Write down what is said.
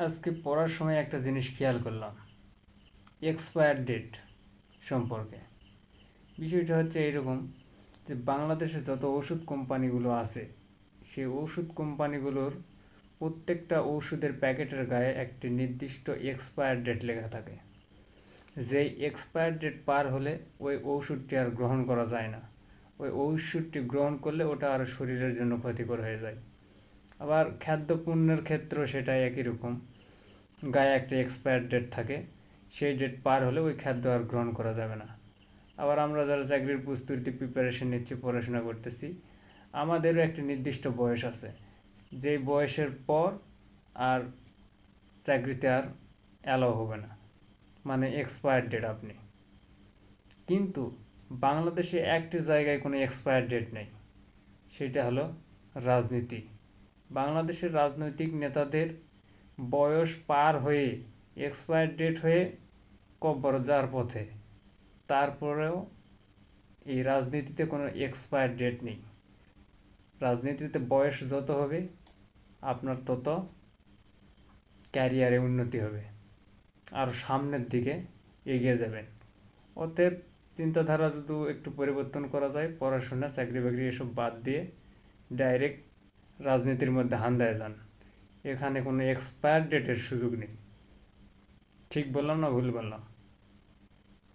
আজকে পড়ার সময় একটা জিনিস খেয়াল করলাম, এক্সপায়ার ডেট সম্পর্কে। বিষয়টা হচ্ছে এইরকম যে বাংলাদেশে যত ওষুধ কোম্পানিগুলো আছে সেই ওষুধ কোম্পানিগুলোর প্রত্যেকটা ওষুধের প্যাকেটের গায়ে একটি নির্দিষ্ট এক্সপায়ার ডেট লেখা থাকে। যেই এক্সপায়ার ডেট পার হলে ওই ওষুধটি আর গ্রহণ করা যায় না। ওই ওষুধটি গ্রহণ করলে ওটা আর শরীরের জন্য ক্ষতিকর হয়ে যায়। আবার খাদ্যপণ্যের ক্ষেত্রেও সেটাই একই রকম, গায়ে একটা এক্সপায়ার ডেট থাকে, সেই ডেট পার হলে ওই খাদ্য আর গ্রহণ করা যাবে না। আবার আমরা যারা চাকরির প্রস্তুতি প্রিপারেশন নিচ্ছি, পড়াশোনা করতেছি, আমাদেরও একটা নির্দিষ্ট বয়স আছে, যেই বয়সের পর আর চাকরিতে আর অ্যালাউ হবে না, মানে এক্সপায়ার ডেট আপনি। কিন্তু বাংলাদেশে একটি জায়গায় কোনো এক্সপায়ার ডেট নেই, সেটা হলো রাজনীতি। বাংলাদেশের রাজনৈতিক নেতাদের বয়স পার হয়ে এক্সপায়ার ডেট হয়ে কব্বর যাওয়ার পথে, তারপরেও এই রাজনীতিতে কোনো এক্সপায়ার ডেট নেই। রাজনীতিতে বয়স যত হবে আপনার তত ক্যারিয়ারে উন্নতি হবে, আর সামনের দিকে এগিয়ে যাবেন। অতএব চিন্তাধারা যদি একটু পরিবর্তন করা যায়, পড়াশোনা চাকরি বাকরি এসব বাদ দিয়ে ডাইরেক্ট রাজনীতির মধ্যে হান্দায় যান। এখানে কোনো এক্সপায়ার ডেটের সুযোগ নেই। ঠিক বললাম না ভুল বললাম?